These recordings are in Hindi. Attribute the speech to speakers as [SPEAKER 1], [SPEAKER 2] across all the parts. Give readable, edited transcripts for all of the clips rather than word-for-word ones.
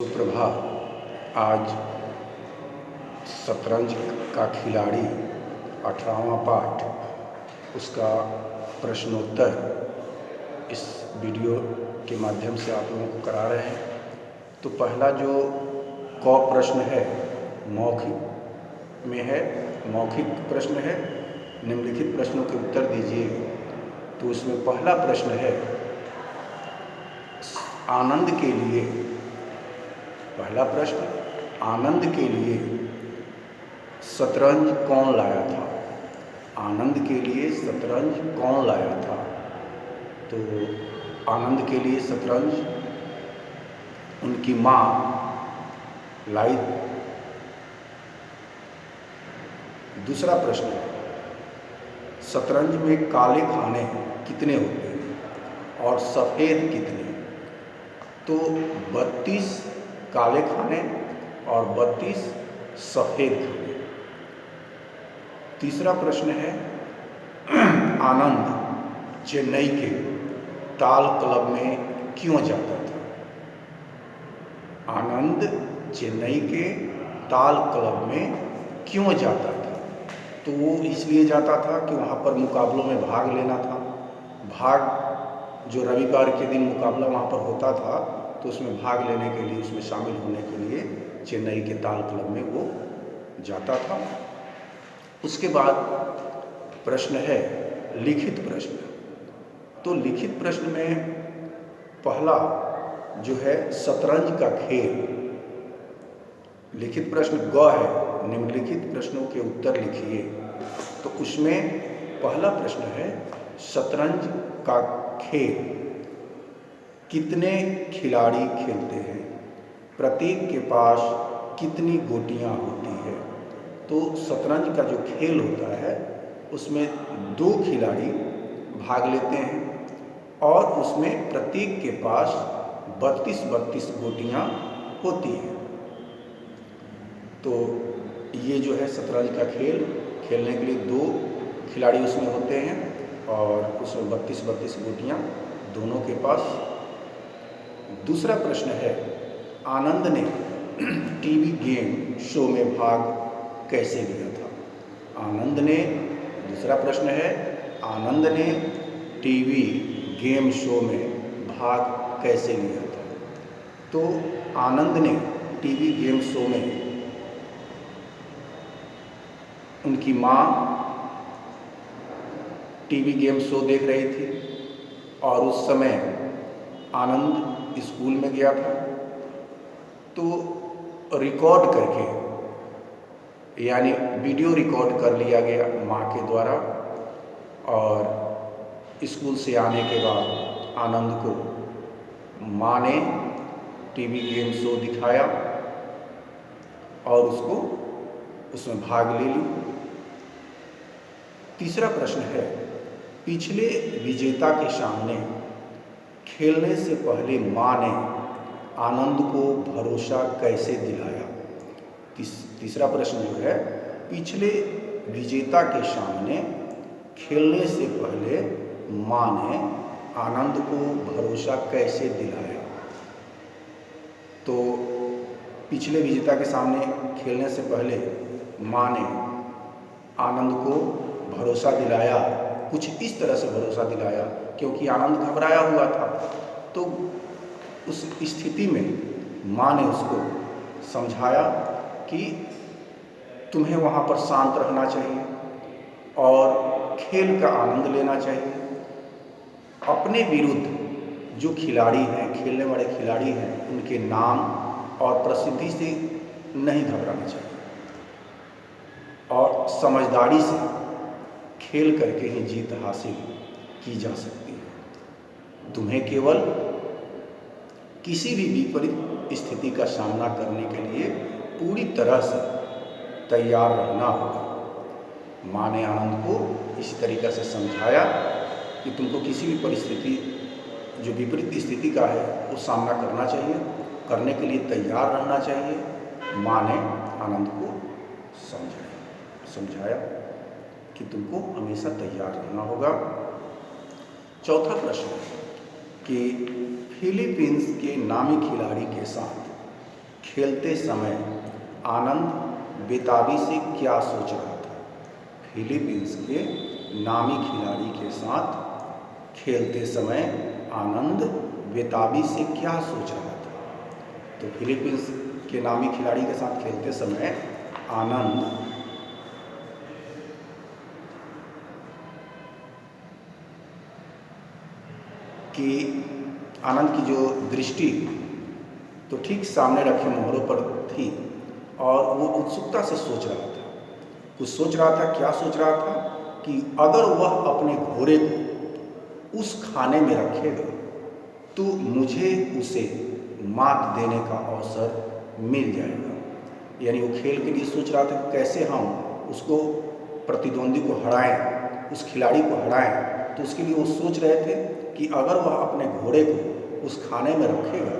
[SPEAKER 1] सुप्रभात। आज शतरंज का खिलाड़ी 18वां पाठ, उसका प्रश्नोत्तर इस वीडियो के माध्यम से आप लोगों को करा रहे हैं। तो पहला जो क प्रश्न है मौखिक में है, मौखिक प्रश्न है, निम्नलिखित प्रश्नों के उत्तर दीजिए। तो उसमें पहला प्रश्न है, आनंद के लिए, पहला प्रश्न, आनंद के लिए शतरंज कौन लाया था? आनंद के लिए शतरंज कौन लाया था? तो आनंद के लिए शतरंज उनकी माँ लाई। दूसरा प्रश्न है, शतरंज में काले खाने कितने होते हैं और सफ़ेद कितने? तो 32 काले खाने और 32 सफ़ेद खाने। तीसरा प्रश्न है, आनंद चेन्नई के ताल क्लब में क्यों जाता था? आनंद चेन्नई के ताल क्लब में क्यों जाता था? तो वो इसलिए जाता था कि वहाँ पर मुकाबलों में भाग लेना था। जो रविवार के दिन मुकाबला वहाँ पर होता था, तो उसमें भाग लेने के लिए, उसमें शामिल होने के लिए चेन्नई के ताल क्लब में वो जाता था। उसके बाद प्रश्न है लिखित प्रश्न। तो लिखित प्रश्न में पहला जो है शतरंज का खेल, लिखित प्रश्न ग है, निम्नलिखित प्रश्नों के उत्तर लिखिए। तो उसमें पहला प्रश्न है, शतरंज का खेल कितने खिलाड़ी खेलते हैं? प्रत्येक के पास कितनी गोटियां होती है? तो शतरंज का जो खेल होता है उसमें 2 खिलाड़ी भाग लेते हैं और उसमें प्रत्येक के पास 32 गोटियां होती हैं। तो ये जो है शतरंज का खेल, खेलने के लिए 2 खिलाड़ी उसमें होते हैं और उसमें 32 गोटियां दोनों के पास। दूसरा प्रश्न है, आनंद ने टीवी गेम शो में भाग कैसे लिया था? आनंद ने, दूसरा प्रश्न है, आनंद ने टीवी गेम शो में भाग कैसे लिया था? तो आनंद ने टीवी गेम शो में, उनकी माँ टीवी गेम शो देख रही थी और उस समय आनंद स्कूल में गया था। तो रिकॉर्ड करके, यानी वीडियो रिकॉर्ड कर लिया गया माँ के द्वारा, और स्कूल से आने के बाद आनंद को माँ ने टीवी गेम शो दिखाया और उसको उसमें भाग ले ली। तीसरा प्रश्न है, पिछले विजेता के सामने खेलने से पहले माँ ने आनंद को भरोसा कैसे दिलाया? तीसरा प्रश्न जो है, पिछले विजेता के सामने खेलने से पहले माँ ने आनंद को भरोसा कैसे दिलाया? तो पिछले विजेता के सामने खेलने से पहले माँ ने आनंद को भरोसा दिलाया, कुछ इस तरह से भरोसा दिलाया, क्योंकि आनंद घबराया हुआ था। तो उस स्थिति में माँ ने उसको समझाया कि तुम्हें वहाँ पर शांत रहना चाहिए और खेल का आनंद लेना चाहिए। अपने विरुद्ध जो खिलाड़ी हैं, खेलने वाले खिलाड़ी हैं, उनके नाम और प्रसिद्धि से नहीं घबराना चाहिए और समझदारी से खेल करके ही जीत हासिल की जा सकती है। तुम्हें केवल किसी भी विपरीत स्थिति का सामना करने के लिए पूरी तरह से तैयार रहना होगा। माँ ने आनंद को इसी तरीक़े से समझाया कि तुमको किसी भी परिस्थिति, जो विपरीत स्थिति का है, वो सामना करना चाहिए, करने के लिए तैयार रहना चाहिए। माँ ने आनंद को समझाया कि तुमको हमेशा तैयार रहना होगा। चौथा प्रश्न कि फिलीपींस के नामी खिलाड़ी के साथ खेलते समय आनंद बेताबी से क्या सोच रहा था? फिलीपींस के नामी खिलाड़ी के साथ खेलते समय आनंद बेताबी से क्या सोच रहा था? तो फिलीपींस के नामी खिलाड़ी के साथ खेलते समय आनंद की जो दृष्टि तो ठीक सामने रखे मोहरों पर थी और वो उत्सुकता से सोच रहा था। कुछ सोच रहा था, क्या सोच रहा था कि अगर वह अपने घोड़े को उस खाने में रखेगा तो मुझे उसे मात देने का अवसर मिल जाएगा। यानी वो खेल के लिए सोच रहा था कैसे हम उसको प्रतिद्वंदी को हराएं, उस खिलाड़ी को हराएं। तो उसके लिए वो सोच रहे थे कि अगर वह अपने घोड़े को उस खाने में रखेगा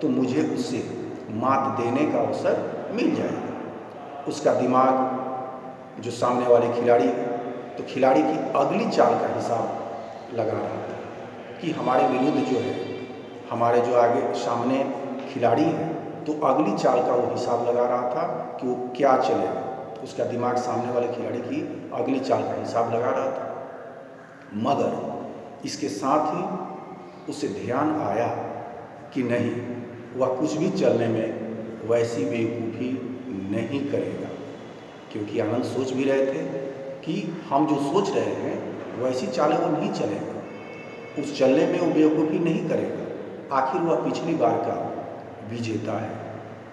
[SPEAKER 1] तो मुझे उससे मात देने का अवसर मिल जाएगा। उसका दिमाग जो सामने वाले खिलाड़ी तो खिलाड़ी की अगली चाल का हिसाब लगा रहा था कि हमारे विरुद्ध जो है, हमारे जो आगे सामने खिलाड़ी है तो अगली चाल का वो हिसाब लगा रहा था कि वो क्या चलेगा। उसका दिमाग सामने वाले खिलाड़ी की अगली चाल का हिसाब लगा रहा था। मगर इसके साथ ही उसे ध्यान आया कि नहीं, वह कुछ भी चलने में वैसी बेवकूफ़ी नहीं करेगा, क्योंकि आनंद सोच भी रहे थे कि हम जो सोच रहे हैं वैसी चालें वो नहीं चलेगा, उस चलने में वो बेवकूफ़ी नहीं करेगा। आखिर वह पिछली बार का विजेता है।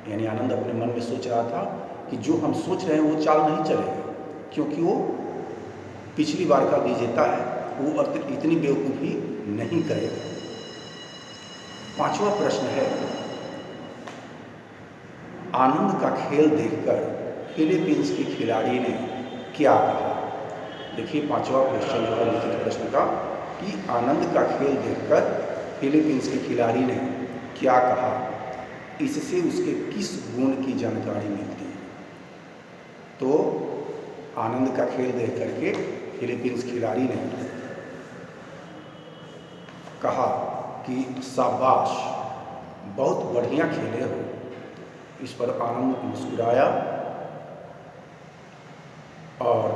[SPEAKER 1] यानी आनंद अपने मन में सोच रहा था कि जो हम सोच रहे हैं वो चाल नहीं चलेगा, क्योंकि वो पिछली बार का विजेता है, वो इतनी बेवकूफ़ी नहीं करेगा। पांचवा प्रश्न है, आनंद का खेल देखकर फिलीपींस के खिलाड़ी ने क्या कहा? देखिए पांचवा क्वेश्चन जो है लिखित प्रश्न का कि आनंद का खेल देखकर फिलीपींस के खिलाड़ी ने क्या कहा, इससे उसके किस गुण की जानकारी मिलती है? तो आनंद का खेल देख करके फिलीपींस खिलाड़ी ने कहा कि शाबाश, बहुत बढ़िया खेले हो। इस पर आनंद मुस्कुराया और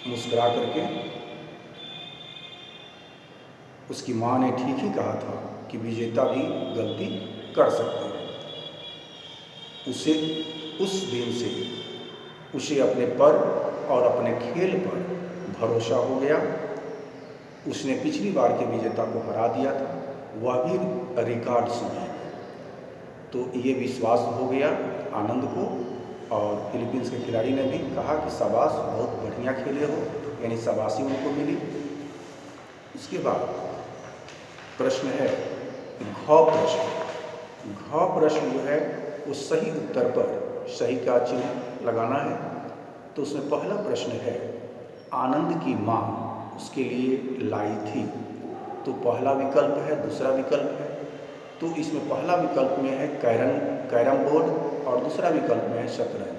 [SPEAKER 1] मुस्कुरा करके उसकी माँ ने ठीक ही कहा था कि विजेता भी गलती कर सकते हैं। उसे उस दिन से उसे अपने पर और अपने खेल पर भरोसा हो गया। उसने पिछली बार के विजेता को हरा दिया था, वह भी रिकॉर्ड्स में। तो ये विश्वास हो गया आनंद को, और फिलीपींस के खिलाड़ी ने भी कहा कि शाबाश, बहुत बढ़िया खेले हो, यानी शाबाशी उनको मिली। उसके बाद प्रश्न है घ प्रश्न। घ प्रश्न जो है वो सही उत्तर पर सही का चिन्ह लगाना है। तो उसमें पहला प्रश्न है, आनंद की माँ उसके लिए लाई थी। तो पहला विकल्प है, दूसरा विकल्प है। तो इसमें पहला विकल्प में है कैरम बोर्ड और दूसरा विकल्प में है शतरंज।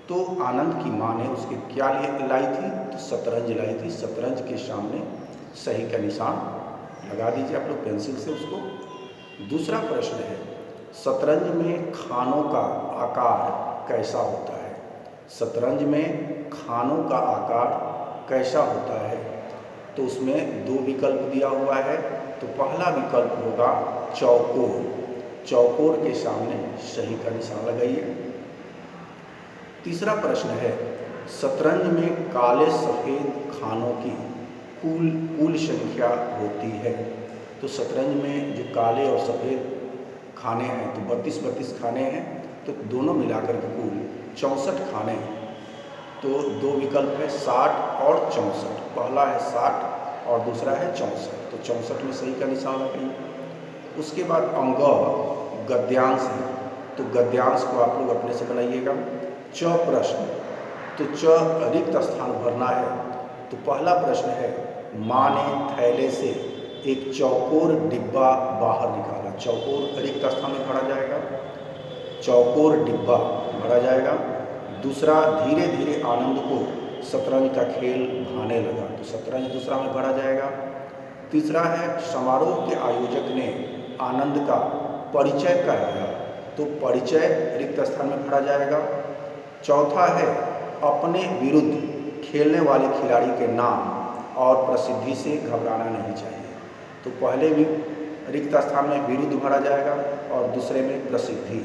[SPEAKER 1] तो आनंद की माँ ने उसके क्या लाई थी? तो शतरंज लाई थी। शतरंज के सामने सही का निशान लगा दीजिए आप लोग पेंसिल से उसको। दूसरा प्रश्न है, शतरंज में खानों का आकार कैसा होता है? शतरंज में खानों का आकार कैसा होता है? तो उसमें दो विकल्प दिया हुआ है। तो पहला विकल्प होगा चौकोर। चौकोर के सामने सही का निशान लगाइए। तीसरा प्रश्न है, शतरंज में काले सफ़ेद खानों की कुल संख्या होती है। तो शतरंज में जो काले और सफ़ेद खाने हैं तो 32 खाने हैं, तो दोनों मिलाकर के कुल 64 खाने। तो दो विकल्प है 60 और 64। पहला है 60 और दूसरा है 64। तो 64 में सही का निशान लगाइए। उसके बाद अंग गद्यांश है, तो गद्यांश को आप लोग अपने से बनाइएगा। च प्रश्न, तो च रिक्त स्थान भरना है। तो पहला प्रश्न है, माँ ने थैले से एक चौकोर डिब्बा बाहर निकाला। चौकोर रिक्त स्थान में भरा जाएगा, चौकोर डिब्बा भरा जाएगा। दूसरा, धीरे धीरे आनंद को शतरंज का खेल भाने लगा। तो शतरंज दूसरा में भरा जाएगा। तीसरा है, समारोह के आयोजक ने आनंद का परिचय कराया, तो परिचय रिक्त स्थान में भरा जाएगा। चौथा है अपने विरुद्ध खेलने वाले खिलाड़ी के नाम और प्रसिद्धि से घबराना नहीं चाहिए, तो पहले भी रिक्त स्थान में विरुद्ध भरा जाएगा और दूसरे में प्रसिद्धि।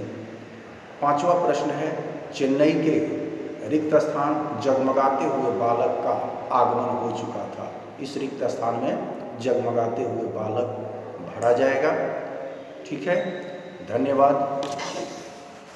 [SPEAKER 1] पांचवा प्रश्न है चेन्नई के रिक्त स्थान जगमगाते हुए बालक का आगमन हो चुका था, इस रिक्त स्थान में जगमगाते हुए बालक भरा जाएगा। ठीक है, धन्यवाद।